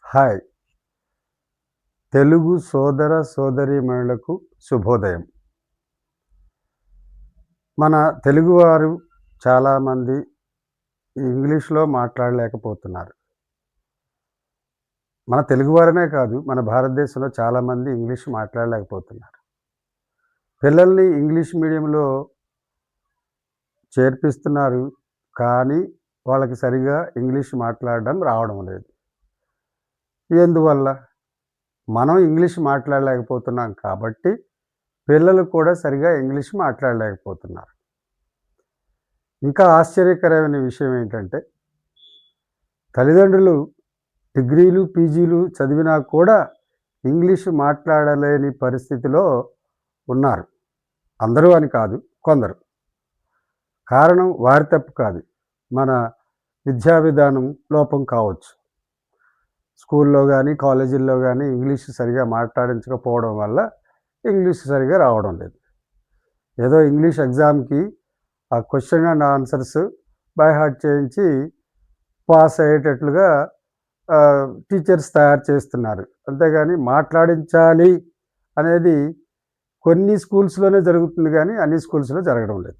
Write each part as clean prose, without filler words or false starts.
Hi Telugu సోదర సోదరీమణులకు శుభోదయం. మన తెలుగువారు చాలామంది ఇంగ్లీష్‌లో మాట్లాడలేకపోతున్నారు. మన తెలుగువారనే కాదు, మన భారతదేశంలో చాలామంది ఇంగ్లీష్ మాట్లాడలేకపోతున్నారు. పిల్లల్ని ఇంగ్లీష్ మీడియంలో చేర్పిస్తున్నారు. కానీ వాళ్ళకి సరిగ్గా ఇంగ్లీష్ మాట్లాడడం రావడం లేదు. ఎందువల్ల? మనం ఇంగ్లీష్ మాట్లాడలేకపోతున్నాం కాబట్టి పిల్లలు కూడా సరిగా ఇంగ్లీష్ మాట్లాడలేకపోతున్నారు. ఇంకా ఆశ్చర్యకరమైన విషయం ఏంటంటే, తల్లిదండ్రులు డిగ్రీలు, పీజీలు చదివినా కూడా ఇంగ్లీష్ మాట్లాడలేని పరిస్థితిలో ఉన్నారు. అందరూ అని కాదు, కొందరు. కారణం వారి తప్పు కాదు. మన విద్యా విధానం లోపం కావచ్చు. స్కూల్లో గానీ, కాలేజీల్లో గానీ ఇంగ్లీష్ సరిగా మాట్లాడించకపోవడం వల్ల ఇంగ్లీష్ సరిగా రావడం లేదు. ఏదో ఇంగ్లీష్ ఎగ్జామ్‌కి ఆ question and answers by heart చేయించి పాస్ అయ్యేటట్లుగా టీచర్స్ తయారు చేస్తున్నారు. అంతేగాని మాట్లాడించాలి అనేది కొన్ని స్కూల్స్‌లోనే జరుగుతుంది గానీ, అన్ని స్కూల్స్‌లో జరగడం లేదు.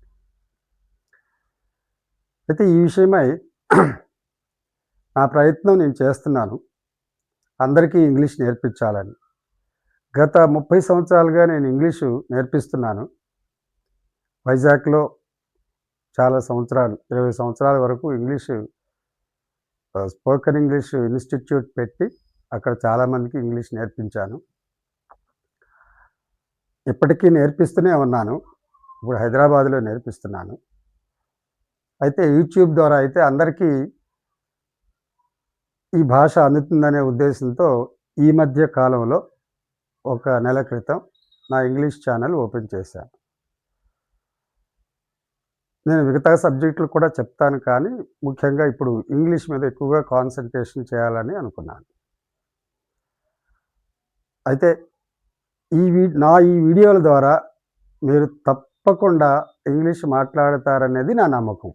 అయితే ఈ విషయమై నా ప్రయత్నం నేను చేస్తున్నాను. అందరికీ ఇంగ్లీష్ నేర్పించాలని. గత 30 సంవత్సరాలుగా నేను ఇంగ్లీషు నేర్పిస్తున్నాను. వైజాగ్‌లో చాలా సంవత్సరాలు, 20 సంవత్సరాల వరకు ఇంగ్లీషు స్పోకెన్ ఇంగ్లీష్ ఇన్‌స్టిట్యూట్ పెట్టి అక్కడ చాలామందికి ఇంగ్లీష్ నేర్పించాను. ఇప్పటికీ నేర్పిస్తూనే ఉన్నాను. ఇప్పుడు హైదరాబాద్‌లో నేర్పిస్తున్నాను. అయితే యూట్యూబ్ ద్వారా అయితే అందరికీ ఈ భాష అందుతుందనే ఉద్దేశంతో ఈ మధ్య కాలంలో ఒక నెల క్రితం నా ఇంగ్లీష్ ఛానల్ ఓపెన్ చేశాను. నేను మిగతా సబ్జెక్టులు కూడా చెప్తాను కానీ, ముఖ్యంగా ఇప్పుడు ఇంగ్లీష్ మీద ఎక్కువగా కాన్సంట్రేషన్ చేయాలని అనుకున్నాను. అయితే ఈ వీడియోల ద్వారా మీరు తప్పకుండా ఇంగ్లీష్ మాట్లాడతారనేది నా నమ్మకం.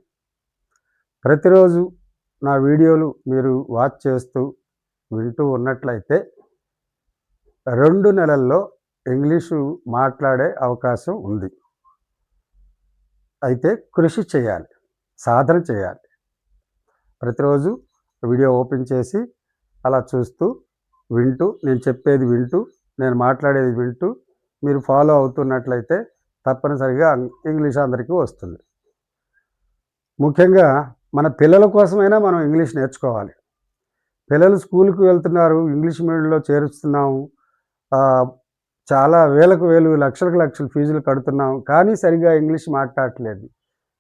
ప్రతిరోజు నా వీడియోలు మీరు వాచ్ చేస్తూ, వింటూ ఉన్నట్లయితే 2 నెలల్లో ఇంగ్లీషు మాట్లాడే అవకాశం ఉంది. అయితే కృషి చేయాలి. సాధన చేయాలి. ప్రతిరోజు వీడియో ఓపెన్ చేసి అలా చూస్తూ, వింటూ, నేను చెప్పేది వింటూ, నేను మాట్లాడేది వింటూ మీరు ఫాలో అవుతున్నట్లయితే తప్పనిసరిగా ఇంగ్లీష్ అందరికీ వస్తుంది. ముఖ్యంగా మన పిల్లల కోసమైనా మనం ఇంగ్లీష్ నేర్చుకోవాలి. పిల్లలు స్కూలుకి వెళ్తున్నారు, ఇంగ్లీష్ మీడియంలో చేరుస్తున్నాము. చాలా వేలకు వేలు, లక్షలకు లక్షలు ఫీజులు కడుతున్నాం. కానీ సరిగ్గా ఇంగ్లీష్ మాట్లాడట్లేదు.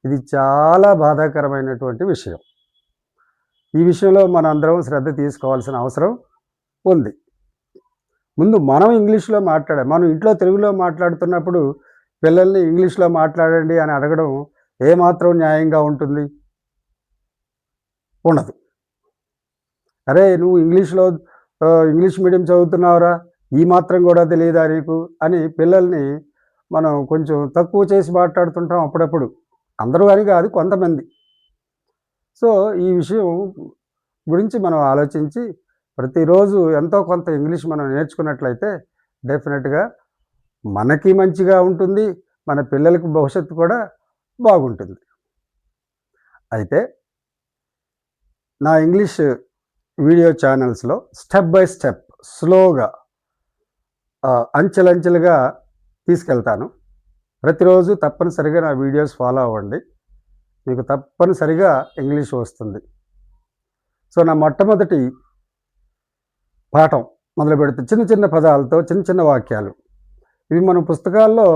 ఇది చాలా బాధాకరమైనటువంటి విషయం. ఈ విషయంలో మనందరం శ్రద్ధ తీసుకోవాల్సిన అవసరం ఉంది. ముందు మనం ఇంగ్లీష్‌లో మాట్లాడాలి. మనం ఇంట్లో తెలుగులో మాట్లాడుతున్నప్పుడు పిల్లల్ని ఇంగ్లీష్‌లో మాట్లాడండి అని అడగడం ఏమాత్రం న్యాయంగా ఉంటుంది? ఉండదు. అరే! నువ్వు ఇంగ్లీష్ మీడియం చదువుతున్నావురా, ఈ మాత్రం కూడా తెలీదా నీకు అని పిల్లల్ని మనం కొంచెం తక్కువ చేసి మాట్లాడుతుంటాం అప్పుడప్పుడు. అందరూ అని కాదు, కొంతమంది. సో, ఈ విషయం గురించి మనం ఆలోచించి ప్రతిరోజు ఎంతో కొంత ఇంగ్లీష్ మనం నేర్చుకున్నట్లయితే డెఫినెట్‌గా మనకి మంచిగా ఉంటుంది. మన పిల్లలకి భవిష్యత్తు కూడా బాగుంటుంది. అయితే నా ఇంగ్లీష్ వీడియో ఛానల్స్‌లో స్టెప్ బై స్టెప్ స్లోగా అంచెలంచెలుగా తీసుకెళ్తాను. ప్రతిరోజు తప్పనిసరిగా నా వీడియోస్ ఫాలో అవ్వండి. మీకు తప్పనిసరిగా ఇంగ్లీష్ వస్తుంది. సో, నా మొట్టమొదటి పాఠం మొదలుపెడితే చిన్న చిన్న పదాలతో చిన్న చిన్న వాక్యాలు. ఇవి మనం పుస్తకాల్లో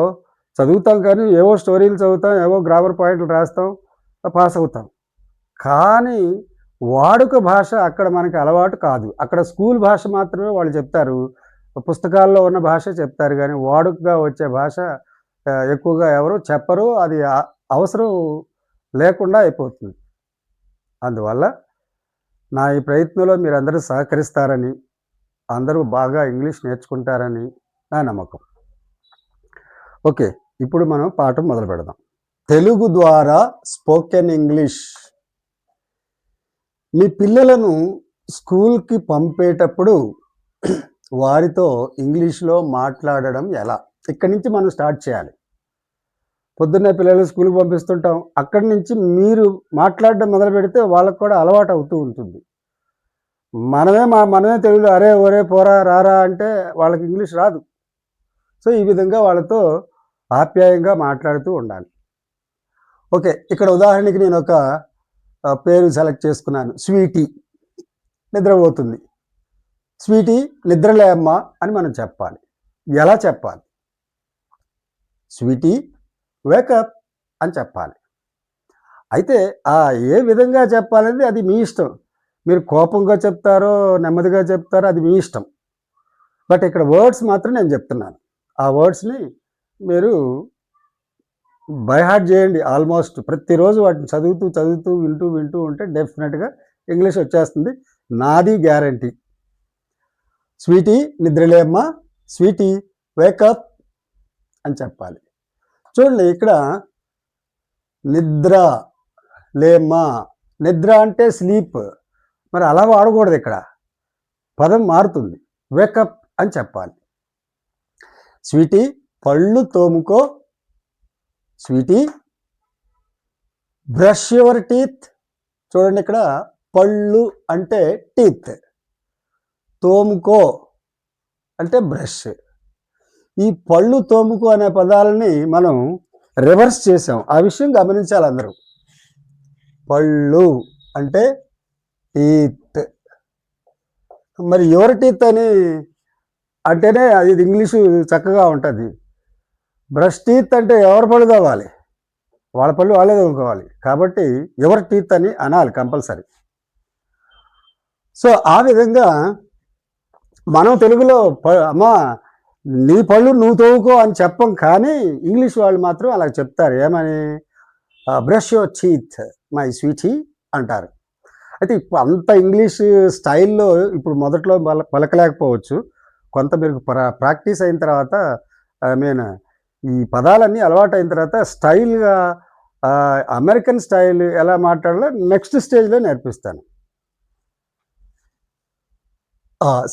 చదువుతాం కానీ ఏవో స్టోరీలు చదువుతాం, ఏవో గ్రామర్ పాయింట్లు రాస్తాం, పాస్ అవుతాం. కానీ వాడుక భాష అక్కడ మనకి అలవాటు కాదు. అక్కడ స్కూల్ భాష మాత్రమే వాళ్ళు చెప్తారు. పుస్తకాల్లో ఉన్న భాష చెప్తారు గానీ వాడుకగా వచ్చే భాష ఎక్కువగా ఎవరు చెప్పరు. అది అవసరం లేకుండా అయిపోతుంది. అందువల్ల నా ఈ ప్రయత్నంలో మీరందరూ సహకరిస్తారని, అందరూ బాగా ఇంగ్లీష్ నేర్చుకుంటారని నా నమ్మకం. ఓకే. ఇప్పుడు మనం పాఠం మొదలుపెడదాం. తెలుగు ద్వారా స్పోకెన్ ఇంగ్లీష్. మీ పిల్లలను స్కూల్కి పంపేటప్పుడు వారితో ఇంగ్లీష్లో మాట్లాడడం ఎలా? ఇక్కడి నుంచి మనం స్టార్ట్ చేయాలి. పొద్దున్నే పిల్లలు స్కూల్కి పంపిస్తుంటాం. అక్కడి నుంచి మీరు మాట్లాడడం మొదలు పెడితే వాళ్ళకి కూడా అలవాటు అవుతూ ఉంటుంది. మనమే తెలుగులో అరే ఒరే పోరా రారా అంటే వాళ్ళకి ఇంగ్లీష్ రాదు. సో ఈ విధంగా వాళ్ళతో ఆప్యాయంగా మాట్లాడుతూ ఉండాలి. ఓకే, ఇక్కడ ఉదాహరణకి నేను ఒక పేరు సెలెక్ట్ చేసుకున్నాను. స్వీటీ నిద్రపోతుంది. స్వీటీ నిద్రలే అమ్మా అని మనం చెప్పాలి. ఎలా చెప్పాలి? స్వీటీ వేకప్ అని చెప్పాలి. అయితే ఏ విధంగా చెప్పాలనేది అది మీ ఇష్టం. మీరు కోపంగా చెప్తారో నెమ్మదిగా చెప్తారో అది మీ ఇష్టం. బట్ ఇక్కడ వర్డ్స్ మాత్రం నేను చెప్తున్నాను. ఆ వర్డ్స్ని మీరు బై హార్ట్ చేయండి. ఆల్మోస్ట్ ప్రతిరోజు వాటిని చదువుతూ వింటూ ఉంటే డెఫినెట్గా ఇంగ్లీష్ వచ్చేస్తుంది. నాది గ్యారంటీ. స్వీటీ నిద్రలేమ్మా, స్వీటీ వేకప్ అని చెప్పాలి. చూడండి, ఇక్కడ నిద్ర లేమ్మా, నిద్ర అంటే స్లీప్. మరి అలా వాడకూడదు. ఇక్కడ పదం మారుతుంది. వేకప్ అని చెప్పాలి. స్వీటీ పళ్ళు తోముకో, స్వీటీ బ్రష్ యువర్ టీత్. చూడండి, ఇక్కడ పళ్ళు అంటే టీత్, తోముకో అంటే బ్రష్. ఈ పళ్ళు తోముకో అనే పదాలని మనం రివర్స్ చేసాం. ఆ విషయం గమనించాలి అందరూ. పళ్ళు అంటే టీత్. మరి యువర్ టీత్ అని అంటేనే అది ఇంగ్లీషు చక్కగా ఉంటుంది. బ్రష్ టీత్ అంటే ఎవరి పళ్ళు తవ్వాలి? వాళ్ళ పళ్ళు వాళ్ళే తోముకోవాలి. కాబట్టి యువర్ టీత్ అని అనాలి కంపల్సరీ. సో ఆ విధంగా మనం తెలుగులో అమ్మా నీ పళ్ళు నువ్వు తోముకో అని చెప్పం, కానీ ఇంగ్లీష్ వాళ్ళు మాత్రం అలా చెప్తారు. ఏమని? Brush your teeth my sweetie అంటారు. అయితే ఇప్పుడు అంత ఇంగ్లీష్ స్టైల్లో ఇప్పుడు మొదట్లో పలకలేకపోవచ్చు. కొంత మీరు ప్రాక్టీస్ అయిన తర్వాత ఈ పదాలన్నీ అలవాటు అయిన తర్వాత స్టైల్గా అమెరికన్ స్టైల్ ఎలా మాట్లాడాలో నెక్స్ట్ స్టేజ్లో నేర్పిస్తాను.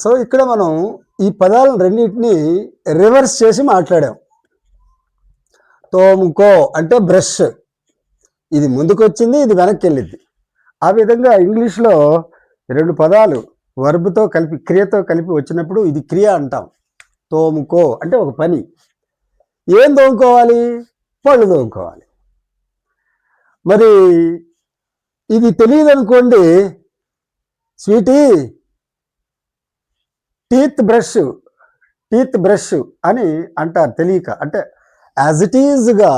సో ఇక్కడ మనం ఈ పదాలను రెండింటినీ రివర్స్ చేసి మాట్లాడాం. తోముకో అంటే బ్రష్, ఇది ముందుకు వచ్చింది, ఇది వెనక్కి వెళ్ళింది. ఆ విధంగా ఇంగ్లీష్లో రెండు పదాలు వర్బ్తో కలిపి క్రియతో కలిపి వచ్చినప్పుడు ఇది క్రియ అంటాం. తోముకో అంటే ఒక పని. ఏం తోముకోవాలి? పళ్ళు తోముకోవాలి. మరి ఇది తెలియదు అనుకోండి, స్వీటీ టీత్ బ్రష్ అని అంటారు తెలియక. అంటే యాజ్ ఇట్ ఈజ్గా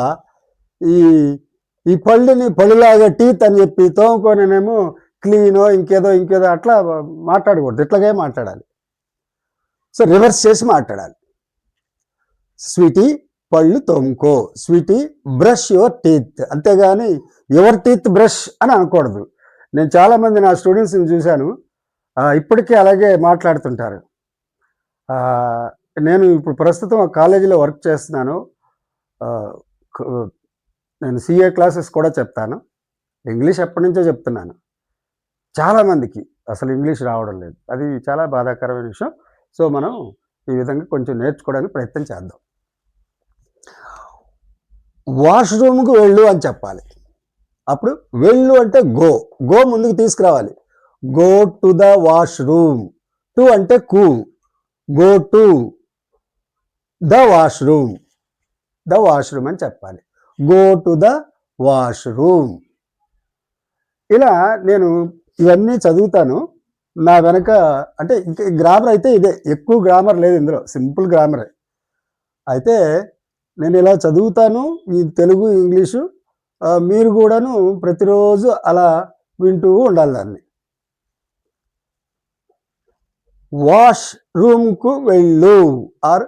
ఈ పళ్ళుని పళ్ళులాగా టీత్ అని చెప్పి తోముకోనేమో క్లీనో ఇంకేదో అట్లా మాట్లాడకూడదు. ఇట్లాగే మాట్లాడాలి. సో రివర్స్ చేసి మాట్లాడాలి. స్వీటీ పళ్ళు తోముకో, స్వీటీ బ్రష్ యువర్ టీత్. అంతేగాని యువర్ టీత్ బ్రష్ అని అనకూడదు. నేను చాలామంది నా స్టూడెంట్స్ని చూశాను, ఇప్పటికీ అలాగే మాట్లాడుతుంటారు. నేను ఇప్పుడు ప్రస్తుతం కాలేజీలో వర్క్ చేస్తున్నాను. నేను CA క్లాసెస్ కూడా చెప్తాను. ఇంగ్లీష్ ఎప్పటి నుంచో చెప్తున్నాను. చాలామందికి అసలు ఇంగ్లీష్ రావడం లేదు. అది చాలా బాధాకరమైన విషయం. సో మనం ఈ విధంగా కొంచెం నేర్చుకోవడానికి ప్రయత్నం చేద్దాం. వాష్రూమ్కి వెళ్ళు అని చెప్పాలి. అప్పుడు వెళ్ళు అంటే గో ముందుకు తీసుకురావాలి. Go to the washroom. To అంటే కు. గో టు ద వాష్రూమ్ అని చెప్పాలి. Go to the washroom. ఇలా నేను ఇవన్నీ చదువుతాను. నా వెనక అంటే ఇంకా గ్రామర్ అయితే ఇదే, ఎక్కువ గ్రామర్ లేదు ఇందులో, సింపుల్ గ్రామరే. అయితే నేను ఇలా చదువుతాను ఈ తెలుగు ఇంగ్లీషు. మీరు కూడాను ప్రతిరోజు అలా వింటూ ఉండాలి దాన్ని. వాష్ రూమ్కు వెళ్ళు, ఆర్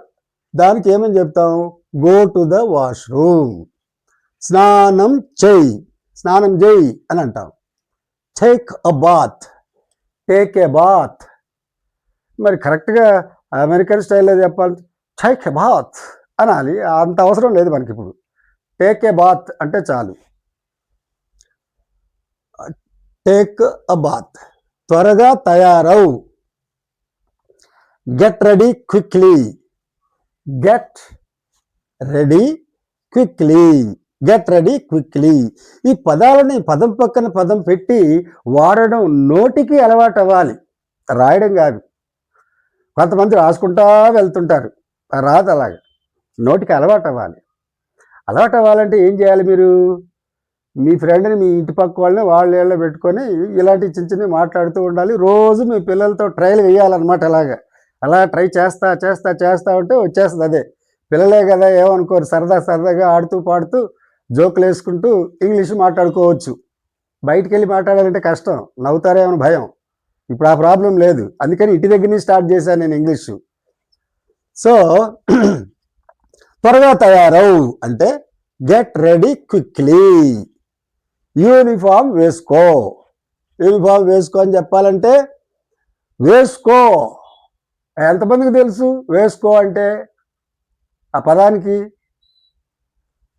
దానికి ఏమని చెప్తాము? Go to the washroom. స్నానం చేయి అని అంటాం. Take a bath. మరి కరెక్ట్గా అమెరికన్ స్టైల్లో చెప్పాలి, టేక్ ఏ బాత్ అనాలి. అంత అవసరం లేదు మనకి ఇప్పుడు. టేక్ ఏ బాత్ అంటే చాలు. Take a bath. త్వరగా తయారవు. Get ready quickly. Get ready quickly. Get ready quickly. ఈ పదాలని పదం పక్కన పదం పెట్టి వాడడం నోటికి అలవాటు అవ్వాలి, రాయడం కాదు. కొంతమంది రాసుకుంటా వెళ్తుంటారు, రాదు. అలాగే నోటికి అలవాటు అవ్వాలి. అలవాటు అవ్వాలంటే ఏం చేయాలి? మీరు మీ ఫ్రెండ్ని, మీ ఇంటి పక్క వాళ్ళని వాళ్ళ పెట్టుకొని ఇలాంటి చిన్న చిన్నవి మాట్లాడుతూ ఉండాలి. రోజు మీ పిల్లలతో ట్రైల్ వేయాలన్నమాట. అలా ట్రై చేస్తా చేస్తా చేస్తా ఉంటే వచ్చేస్తుంది. అదే పిల్లలే కదా, ఏమనుకోరు, సరదాగా ఆడుతూ పాడుతూ జోకులు వేసుకుంటూ ఇంగ్లీష్ మాట్లాడుకోవచ్చు. బయటికి వెళ్ళి మాట్లాడాలంటే కష్టం, నవ్వుతారేమో భయం. ఇప్పుడు ఆ ప్రాబ్లం లేదు, అందుకని ఇంటి దగ్గర నుంచి స్టార్ట్ చేశాను నేను ఇంగ్లీషు. సో త్వరగా తయారవు అంటే గెట్ రెడీ క్విక్లీ. యూనిఫామ్ వేసుకో. యూనిఫామ్ వేసుకో అని చెప్పాలంటే వేసుకో. ఎంతమందికి తెలుసు వేసుకో అంటే? ఆ పదానికి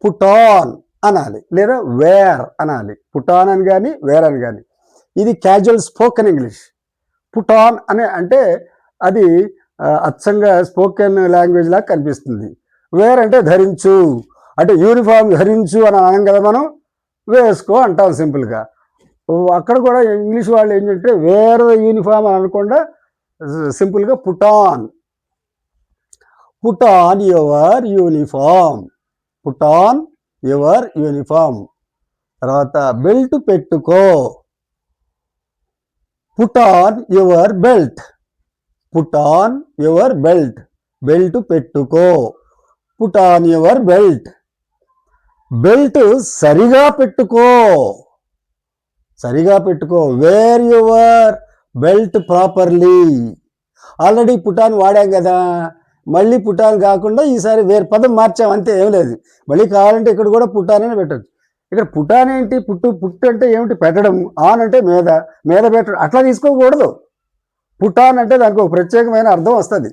పుట్ ఆన్ అనాలి, లేదా వేర్ అనాలి. పుట్ ఆన్ అని కానీ వేర్ అని కానీ. ఇది casual spoken English. Put on అనే అంటే అది అచ్చంగా స్పోకెన్ లాంగ్వేజ్ లాగా కనిపిస్తుంది. వేర్ అంటే ధరించు, అంటే యూనిఫామ్ ధరించు అని అనం కదా మనం. వేసుకో అంటాం సింపుల్గా. అక్కడ కూడా ఇంగ్లీష్ వాళ్ళు ఏంటంటే వేర్ యూనిఫామ్ అని అనకుండా సింపుల్గా put on. Put on your uniform. Put on your uniform. తర్వాత బెల్ట్ పెట్టుకో. Put on your belt. Put on your belt. Belt పెట్టుకో. Put on your belt. Belt సరిగా పెట్టుకో. సరిగా పెట్టుకో. Wear your belt properly. Already put on వాడాం కదా, మళ్ళీ పుటాన్ కాకుండా ఈసారి వేరే పదం మార్చాం, అంతే, ఏం లేదు. మళ్ళీ కావాలంటే ఇక్కడ కూడా పుటాన్ అని పెట్టచ్చు. ఇక్కడ పుటాన్ ఏంటి? పుట్టు అంటే ఏమిటి? పెట్టడం. ఆన్ అంటే మీద పెట్టడం. అట్లా తీసుకోకూడదు. పుటాన్ అంటే దానికి ఒక ప్రత్యేకమైన అర్థం వస్తుంది.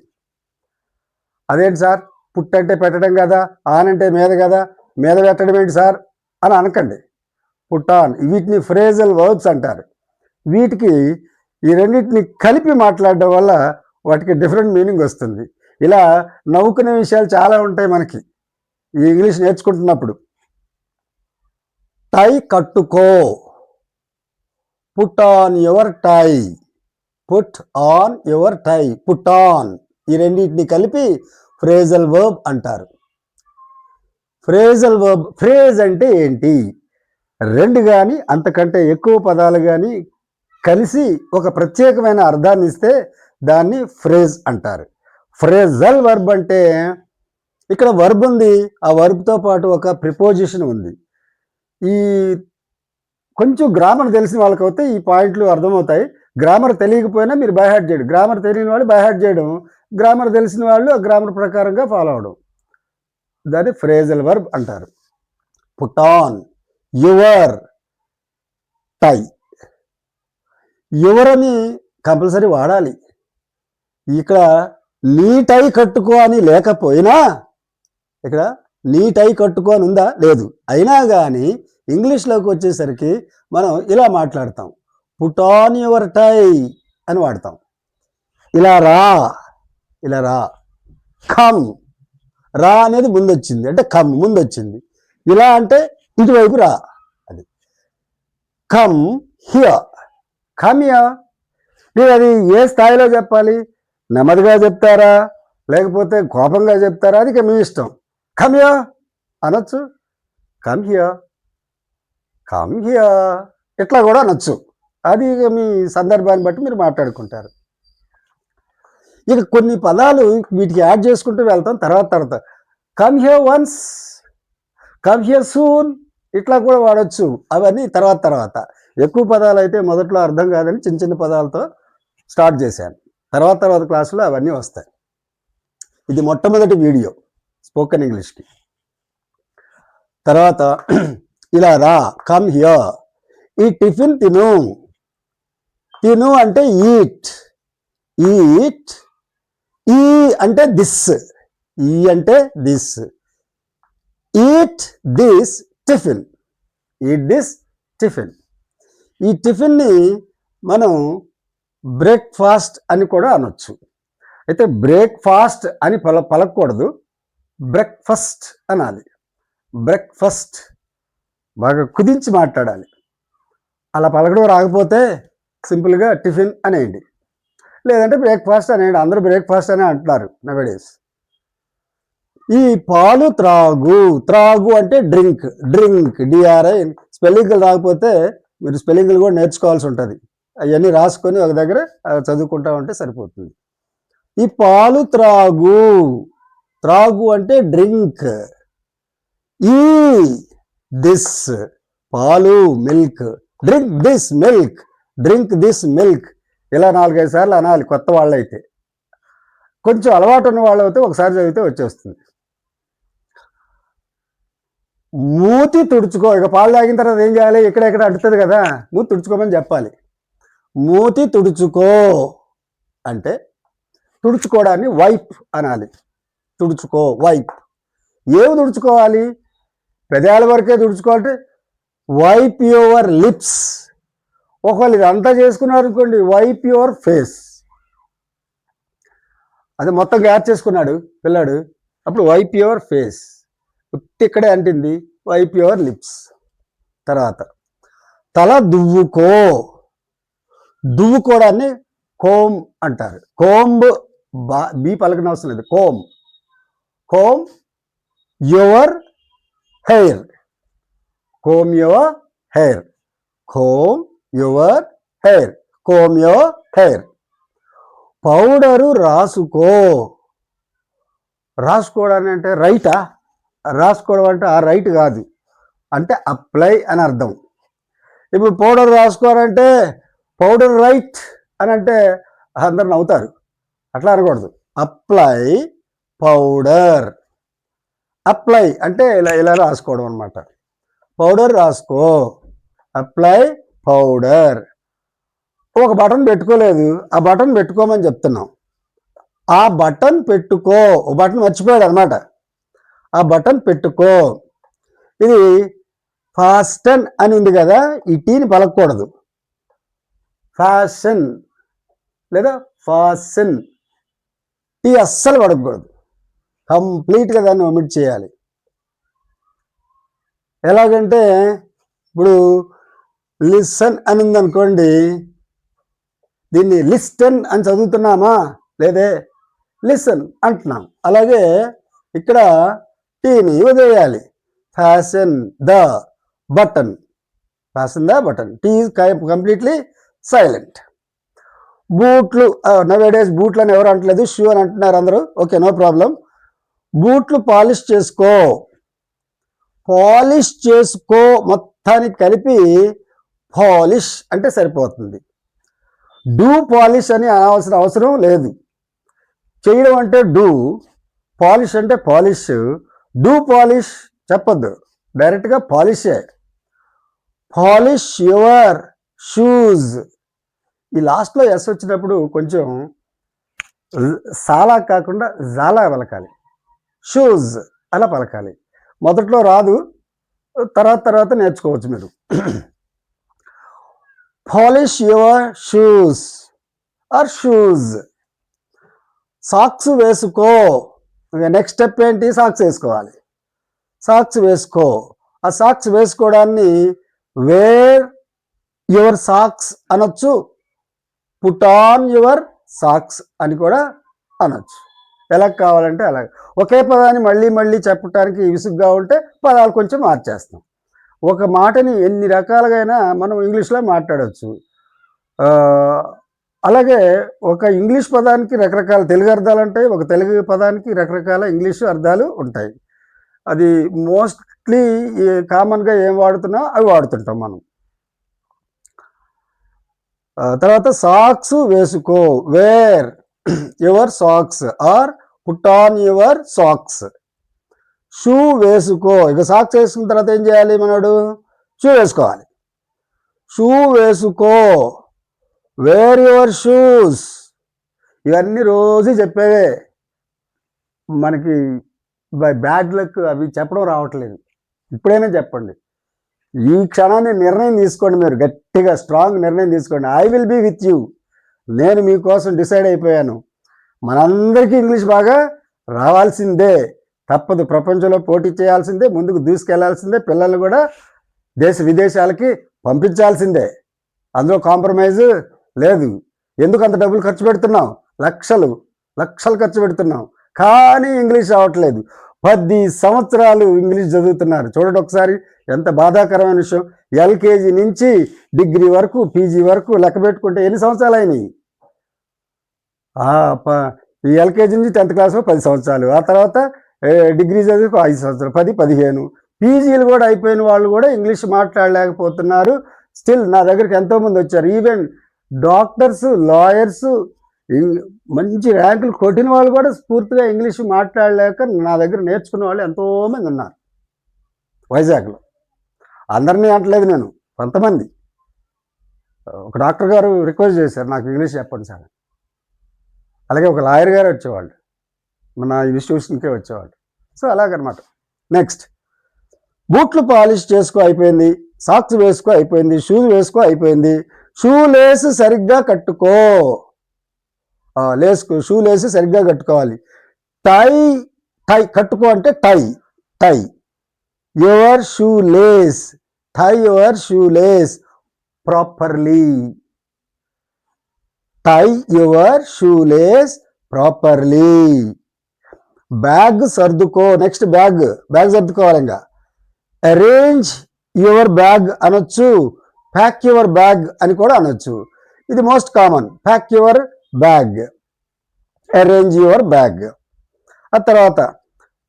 అదేంటి సార్, పుట్టు అంటే పెట్టడం కదా, ఆన్ అంటే మీద కదా, మీద పెట్టడం ఏంటి సార్ అని అనకండి. పుటాన్, వీటిని ఫ్రేజల్ వర్బ్స్ అంటారు. వీటికి ఈ రెండింటిని కలిపి మాట్లాడడం వల్ల వాటికి డిఫరెంట్ మీనింగ్ వస్తుంది. ఇలా నవ్వుకునే విషయాలు చాలా ఉంటాయి మనకి ఈ ఇంగ్లీష్ నేర్చుకుంటున్నప్పుడు. టై కట్టుకో. Put on your tie. Put on your tie. Put on, ఈ రెండింటిని కలిపి ఫ్రేజల్ వర్బ్ అంటారు. Phrasal verb. ఫ్రేజ్ అంటే ఏంటి? రెండు కానీ అంతకంటే ఎక్కువ పదాలు కానీ కలిసి ఒక ప్రత్యేకమైన అర్థాన్ని ఇస్తే దాన్ని ఫ్రేజ్ అంటారు. ఫ్రేజల్ వర్బ్ అంటే ఇక్కడ వర్బ్ ఉంది, ఆ వర్బ్తో పాటు ఒక ప్రిపోజిషన్ ఉంది. ఈ కొంచెం గ్రామర్ తెలిసిన వాళ్ళకి అయితే ఈ పాయింట్లు అర్థమవుతాయి. గ్రామర్ తెలియకపోయినా మీరు బై హార్ట్ చేయడం, గ్రామర్ తెలియని వాళ్ళు బై హార్ట్ చేయడం, గ్రామర్ తెలిసిన వాళ్ళు ఆ గ్రామర్ ప్రకారంగా ఫాలో అవడం, దాన్ని ఫ్రేజల్ వర్బ్ అంటారు. Put on your tie. Your అని కంపల్సరీ వాడాలి. ఇక్కడ నీ టై కట్టుకో అని లేకపోయినా, ఇక్కడ నీ టై కట్టుకో అని ఉందా? లేదు. అయినా కానీ ఇంగ్లీష్లోకి వచ్చేసరికి మనం ఇలా మాట్లాడతాం, పుట్ ఆన్ యువర్ టై అని వాడతాం. ఇలా రా, ఇలా రా. కమ్, రా అనేది ముందు వచ్చింది అంటే కమ్ ముందు వచ్చింది. ఇలా అంటే ఇటువైపు రా. అది కమ్ హియర్. Come here. మీరు అది ఏ స్థాయిలో చెప్పాలి? నెమ్మదిగా చెప్తారా, లేకపోతే కోపంగా చెప్తారా? అది మీ ఇష్టం. కమ్ హియర్ అనొచ్చు, కమ్ హియర్, కమ్ హియర్, ఇట్లా కూడా అనొచ్చు. అది మీ సందర్భాన్ని బట్టి మీరు మాట్లాడుకుంటారు. ఇక కొన్ని పదాలు వీటికి యాడ్ చేసుకుంటూ వెళ్తాం తర్వాత. Come here once, come here soon, ఇట్లా కూడా వాడచ్చు. అవన్నీ తర్వాత. ఎక్కువ పదాలు అయితే మొదట్లో అర్థం కాదని చిన్న చిన్న పదాలతో స్టార్ట్ చేశాను. తర్వాత క్లాసులో అవన్నీ వస్తాయి. ఇది మొట్టమొదటి వీడియో స్పోకెన్ ఇంగ్లీష్కి. తర్వాత ఇలా రా, కమ్ హియర్. ఈ టిఫిన్ తిను. తిను అంటే ఈట్. ఈట్. ఈ అంటే దిస్. ఈ అంటే this. Eat this tiffin. Eat this tiffin. ఈ టిఫిన్ని మనం బ్రేక్ఫాస్ట్ అని కూడా అనొచ్చు. అయితే బ్రేక్ఫాస్ట్ అని పలకూడదు, బ్రేక్ఫాస్ట్ అనాలి. బ్రేక్ఫాస్ట్ బాగా కుదించి మాట్లాడాలి. అలా పలకడం రాకపోతే సింపుల్గా టిఫిన్ అనేయండి, లేదంటే బ్రేక్ఫాస్ట్ అనేయండి. అందరూ బ్రేక్ఫాస్ట్ అనే అంటున్నారు నవేడేస్. ఈ పాలు త్రాగు, త్రాగు అంటే డ్రింక్, డ్రింక్ డిఆర్ఐ. స్పెల్లింగ్లు రాకపోతే మీరు స్పెల్లింగ్లు కూడా నేర్చుకోవాల్సి ఉంటుంది. అవన్నీ రాసుకొని ఒక దగ్గర చదువుకుంటా ఉంటే సరిపోతుంది. ఈ పాలు త్రాగు, త్రాగు అంటే డ్రింక్. ఈ దిస్ పాలు, milk, drink this milk, drink this milk. ఇలా 4-5 సార్లు అనాలి కొత్త వాళ్ళైతే. కొంచెం అలవాటు ఉన్న వాళ్ళు అయితే ఒకసారి చదివితే వచ్చేస్తుంది. మూతి తుడుచుకో. ఇక పాలు తాగిన తర్వాత ఏం చేయాలి? ఎక్కడెక్కడ అంటుతుంది కదా, మూతి తుడుచుకోమని చెప్పాలి. మూతి తుడుచుకో అంటే తుడుచుకోవడాన్ని వైప్ అనాలి. తుడుచుకో, వైప్. ఏమి తుడుచుకోవాలి? పెదాల వరకే తుడుచుకోవాలంటే వైప్ యువర్ లిప్స్. ఒకవేళ ఇదంతా చేసుకున్నారు అనుకోండి, వైప్ యువర్ ఫేస్. అది మొత్తం గ్యాప్ చేసుకున్నాడు పిల్లాడు, అప్పుడు వైప్ యువర్ ఫేస్. ఇక్కడే అంటింది, వైప్ యువర్ లిప్స్. తర్వాత తల దువ్వుకో. దువ్వుకోవడాన్ని కోమ్ అంటారు. కోంబ్ బి పలకన అవసరం లేదు, comb. Comb your hair, comb your hair, comb your hair, comb your hair. Powder రాసుకో. రాసుకోవడాన్ని అంటే రైటా? రాసుకోవడం అంటే ఆ రైట్ కాదు, అంటే అప్లై అని అర్థం. ఇప్పుడు పౌడర్ రాసుకోవాలంటే పౌడర్ రైట్ అని అంటే అందరు నవ్వుతారు. అట్లా అనకూడదు. Apply powder. అప్లై అంటే ఇలా ఇలా రాసుకోవడం అనమాట. పౌడర్ రాసుకో, అప్లై పౌడర్. ఒక బటన్ పెట్టుకోలేదు, ఆ బటన్ పెట్టుకోమని చెప్తున్నాం. ఆ బటన్ పెట్టుకో. ఒక బటన్ మర్చిపోయాడు అనమాట, ఆ బటన్ పెట్టుకో. ఇది ఫాస్టన్ అని ఉంది కదా, ఈ టీని పలకూడదు. ఫ్యాషన్ లేదా ఫాసన్, టీ అస్సలు పడకూడదు. కంప్లీట్గా దాన్ని ఒమిట్ చేయాలి. ఎలాగంటే ఇప్పుడు లిసన్ అని ఉందనుకోండి, దీన్ని లిస్టన్ అని చదువుతున్నామా? లేదే, లిసన్ అంటున్నాం. అలాగే ఇక్కడ టీని వదిలేయాలి. Fasten the button, fasten the button. T is completely silent. బూట్లు, నవేడేస్ బూట్లు అని ఎవరు అంటలేదు, షూ అని అంటున్నారు అందరూ. Okay, no problem. బూట్లు పాలిష్ చేసుకో. పాలిష్ చేసుకో మొత్తానికి కలిపి పాలిష్ అంటే సరిపోతుంది. డూ పాలిష్ అని అనవలసిన అవసరం లేదు. చేయడం అంటే డూ, పాలిష్ అంటే పాలిష్. డూ పాలిష్ చెప్పద్దు, డైరెక్ట్గా పాలిషే. Polish your shoes. ఈ లాస్ట్లో ఎస్ వచ్చినప్పుడు కొంచెం సాలా కాకుండా జాలా పలకాలి. షూస్ అలా పలకాలి. మొదట్లో రాదు, తర్వాత నేర్చుకోవచ్చు మీరు. Polish your shoes or shoes. Socks వేసుకో. నెక్స్ట్ స్టెప్ ఏంటి? సాక్స్ వేసుకోవాలి. సాక్స్ వేసుకో. ఆ సాక్స్ వేసుకోవడాన్ని వేర్ యువర్ సాక్స్ అనొచ్చు, పుట్ ఆన్ యువర్ సాక్స్ అని కూడా అనొచ్చు. ఎలా కావాలంటే అలా. ఒకే పదాన్ని మళ్ళీ మళ్ళీ చెప్పడానికి విసుగ్గా ఉంటే పదాలు కొంచెం మార్చేస్తాం. ఒక మాటని ఎన్ని రకాలుగా మనం ఇంగ్లీష్లో మాట్లాడవచ్చు. అలాగే ఒక ఇంగ్లీష్ పదానికి రకరకాల తెలుగు అర్థాలు ఉంటాయి, ఒక తెలుగు పదానికి రకరకాల ఇంగ్లీషు అర్థాలు ఉంటాయి. అది మోస్ట్లీ కామన్గా ఏం వాడుతున్నా అవి వాడుతుంటాం మనం. తర్వాత సాక్స్ వేసుకో. Wear your socks or put on your socks. Shoe వేసుకో. ఇక సాక్స్ వేసుకున్న తర్వాత ఏం చేయాలి మనడు? షూ వేసుకోవాలి. షూ వేసుకో. Wear your shoes. ఇవన్నీ రోజు చెప్పేవే, మనకి బై బ్యాడ్ లక్ అవి చెప్పడం రావట్లేదు. ఇప్పుడైనా చెప్పండి. ఈ క్షణాన్ని నిర్ణయం తీసుకోండి, మీరు గట్టిగా స్ట్రాంగ్ నిర్ణయం తీసుకోండి. I will be with you. నేను మీకోసం డిసైడ్ అయిపోయాను. మనందరికీ ఇంగ్లీష్ బాగా రావాల్సిందే, తప్పదు. ప్రపంచంలో పోటీ చేయాల్సిందే, ముందుకు దూసుకెళ్లాల్సిందే, పిల్లల్ని కూడా దేశ విదేశాలకి పంపించాల్సిందే. అందులో కాంప్రమైజ్ లేదు. ఎందుకు అంత డబ్బులు ఖర్చు పెడుతున్నాం? లక్షలు ఖర్చు పెడుతున్నాం, కానీ ఇంగ్లీష్ రావట్లేదు. 10 సంవత్సరాలు ఇంగ్లీష్ చదువుతున్నారు. చూడండి ఒకసారి, ఎంత బాధాకరమైన విషయం. ఎల్కేజీ నుంచి డిగ్రీ వరకు, పీజీ వరకు లెక్క పెట్టుకుంటే ఎన్ని సంవత్సరాలు అయినాయి? ఈ ఎల్కేజీ నుంచి 10th క్లాస్ 10 సంవత్సరాలు, ఆ తర్వాత డిగ్రీ చదువుకు 5 సంవత్సరాలు, 10, 15. పీజీలు కూడా అయిపోయిన వాళ్ళు కూడా ఇంగ్లీష్ మాట్లాడలేకపోతున్నారు. స్టిల్ నా దగ్గరికి ఎంతోమంది వచ్చారు. ఈవెన్ డాక్టర్స్, లాయర్స్, మంచి ర్యాంకులు కొట్టిన వాళ్ళు కూడా పూర్తిగా ఇంగ్లీష్ మాట్లాడలేక నా దగ్గర నేర్చుకున్న వాళ్ళు ఎంతోమంది ఉన్నారు వైజాగ్లో. అందరినీ అంటలేదు నేను, కొంతమంది. ఒక డాక్టర్ గారు రిక్వెస్ట్ చేశారు, నాకు ఇంగ్లీష్ చెప్పండి సార్. అలాగే ఒక లాయర్ గారు వచ్చేవాళ్ళు, మన ఇన్స్టిట్యూషన్కే వచ్చేవాళ్ళు. సో అలాగనమాట. నెక్స్ట్, బూట్లు పాలిష్ చేసుకో అయిపోయింది, సాక్స్ వేసుకో అయిపోయింది, షూస్ వేసుకో అయిపోయింది. షూ లేస్ సరిగ్గా కట్టుకో. షూ లేస్ సరిగ్గా కట్టుకోవాలి. టై కట్టుకో అంటే tie your shoe lace, tie your shoe lace properly, tie your shoe lace properly. Bag సర్దుకో. నెక్స్ట్, బ్యాగ్ సర్దుకోవాలి. ఇంకా అరేంజ్ యువర్ బ్యాగ్ అనొచ్చు, ప్యాక్ యువర్ బ్యాగ్ అని కూడా అనొచ్చు. ఇది most common, pack your bag, arrange your bag. ఆ తర్వాత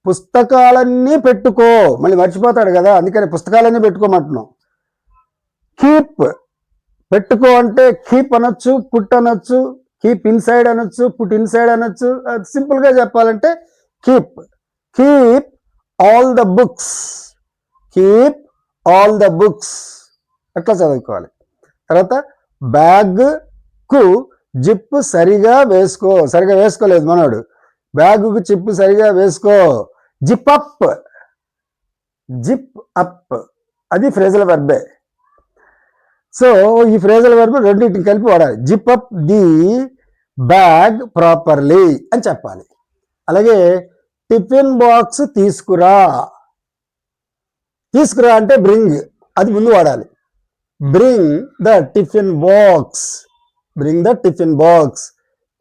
పుస్తకాలన్నీ పెట్టుకో. మళ్ళీ మర్చిపోతాడు కదా, అందుకని పుస్తకాలన్నీ పెట్టుకోమంటున్నాం. కీప్, పెట్టుకో అంటే కీప్ అనొచ్చు, పుట్ అనొచ్చు, కీప్ ఇన్సైడ్ అనొచ్చు, పుట్ ఇన్సైడ్ అనొచ్చు. సింపుల్గా చెప్పాలంటే keep all the books, keep all the books అట్లా చదువుకోవాలి. తర్వాత బ్యాగ్కు జిప్ సరిగా వేసుకోలేదు మనోడు. బ్యాగుకు జిప్ సరిగా వేసుకో. జిప్ అప్ అది ఫ్రేజల్ వర్బే. సో ఈ ఫ్రేజల్ వర్బ్ రెండింటిని కలిపి వాడాలి. Zip up the bag properly అని చెప్పాలి. అలాగే టిఫిన్ బాక్స్ తీసుకురా అంటే బ్రింగ్, అది ముందు వాడాలి. Bring the tiffin box.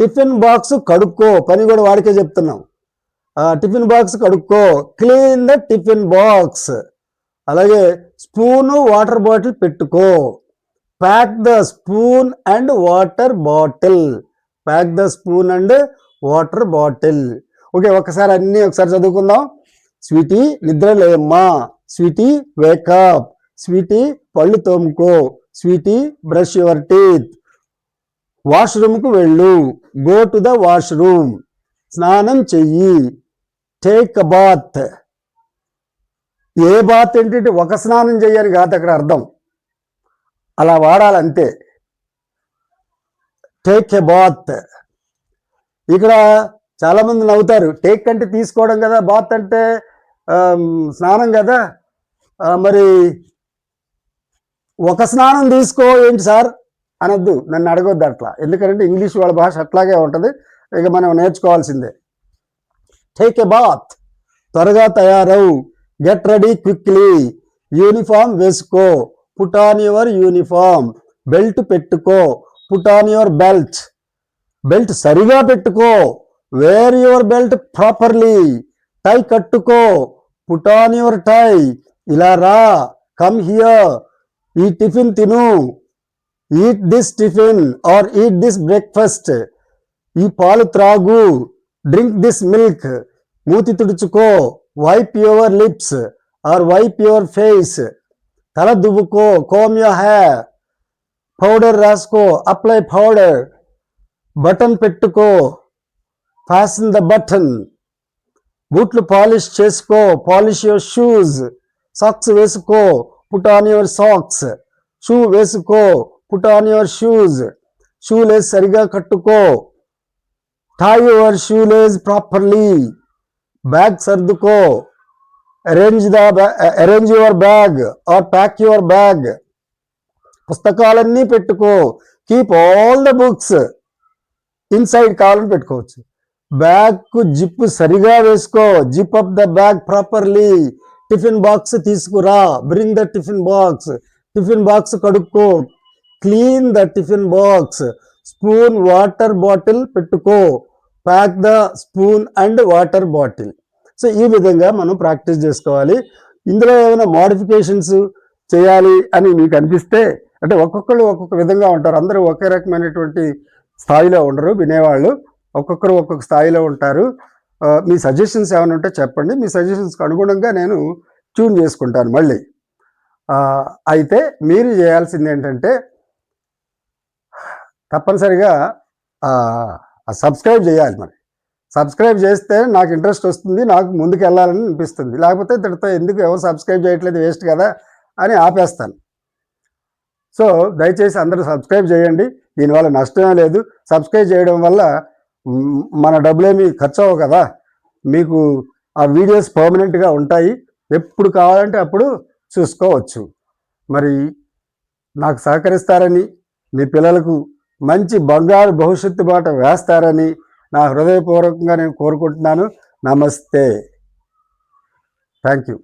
Tiffin box కడుక్కో, పని కూడా వాడికే చెప్తున్నాం. టిఫిన్ బాక్స్ కడుక్కో. Clean the tiffin box. అలాగే స్పూను, వాటర్ బాటిల్ పెట్టుకో. Pack the spoon and water bottle. Okay, ఒకసారి చదువుకుందాం. స్వీటీ నిద్ర లేమ్మా, స్వీటీ వేకప్, స్వీటీ పళ్ళు తోముకో, స్వీటీ బ్రష్ యువర్ టీత్, వాష్రూమ్కు వెళ్ళు, గో టు ద వాష్రూమ్, స్నానం చెయ్యి, take a bath. A bath ఏంటంటే ఒక స్నానం చెయ్యని కాదు అక్కడ అర్థం, అలా వాడాలంతే. Take a bath. ఇక్కడ చాలామంది నవ్వుతారు, టేక్ అంటే తీసుకోవడం కదా, బాత్ అంటే స్నానం కదా. మరి ఒక స్నానం తీసుకో ఏంటి సార్ అనొద్దు, నన్ను అడగొద్దు అట్లా. ఎందుకంటే ఇంగ్లీష్ వాళ్ళ భాష అట్లాగే ఉంటుంది, ఇక మనం నేర్చుకోవాల్సిందే. టేక్ ఎ బాత్, త్వరగా తయారవు. గెట్ రెడీ క్విక్లీ, యూనిఫామ్ వేసుకో, put on your uniform, belt పెట్టుకో, put on your belt, belt సరిగా పెట్టుకో, wear your belt properly, tie కట్టుకో, పుట్ ఆన్ యువర్ టై, ఇలా రా, కమ్ హియర్, ఈ టిఫిన్ తిను, eat this tiffin or eat this breakfast, ఈ పాలు త్రాగు, డ్రింక్ దిస్ మిల్క్, మూతి తుడుచుకో, wipe your lips or wipe your face, తల దువ్వుకో, కోమ్ యువర్ హెయిర్, పౌడర్ రాసుకో, అప్లై పౌడర్, బటన్ పెట్టుకో, fasten the button, బూట్లు పాలిష్ చేసుకో, పాలిష్ యువర్ షూస్, సాక్స్ వేసుకో, put on your socks, shoe వేసుకో, put on your shoes, shoe lace సరిగా కట్టుకో, tie your shoe lace properly, bag సర్దుకో, arrange your bag or pack your bag, పుస్తకాలన్నీ పెట్టుకో, keep all the books, inside కావాలని పెట్టుకోవచ్చు. Bag zip సరిగా వేసుకో, zip up the bag properly. Tiffin box తీసుకురా, bring the tiffin box. Tiffin box కడుక్కో, clean the tiffin box. Spoon water bottle పెట్టుకో, pack the spoon and water bottle. So ఈ విధంగా మనం ప్రాక్టీస్ చేసుకోవాలి. ఇందులో ఏమైనా మోడిఫికేషన్స్ చేయాలి అని మీకు అనిపిస్తే, అంటే ఒక్కొక్కరు ఒక్కొక్క విధంగా ఉంటారు, అందరూ ఒకే రకమైనటువంటి స్థాయిలో ఉండరు వినేవాళ్ళు, ఒక్కొక్కరు ఒక్కొక్క స్థాయిలో ఉంటారు. మీ సజెషన్స్ ఏమైనా ఉంటే చెప్పండి, మీ సజెషన్స్కి అనుగుణంగా నేను ట్యూన్ చేసుకుంటాను మళ్ళీ. అయితే మీరు చేయాల్సింది ఏంటంటే తప్పనిసరిగా సబ్స్క్రైబ్ చేయాలి. మరి సబ్స్క్రైబ్ చేస్తే నాకు ఇంట్రెస్ట్ వస్తుంది, నాకు ముందుకు వెళ్ళాలని అనిపిస్తుంది. లేకపోతే తిడతా ఎందుకు ఎవరు సబ్స్క్రైబ్ చేయట్లేదు, వేస్ట్ కదా అని ఆపేస్తాను. సో దయచేసి అందరూ సబ్స్క్రైబ్ చేయండి, దీనివల్ల నష్టమే లేదు. సబ్స్క్రైబ్ చేయడం వల్ల మన డబ్బులేమి ఖర్చు అవ్వవు కదా, మీకు ఆ వీడియోస్ పర్మనెంట్గా ఉంటాయి, ఎప్పుడు కావాలంటే అప్పుడు చూసుకోవచ్చు. మరి నాకు సహకరిస్తారని, మీ పిల్లలకు మంచి బంగారు భవిష్యత్తు బాట వేస్తారని నా హృదయపూర్వకంగా నేను కోరుకుంటున్నాను. నమస్తే. Thank you.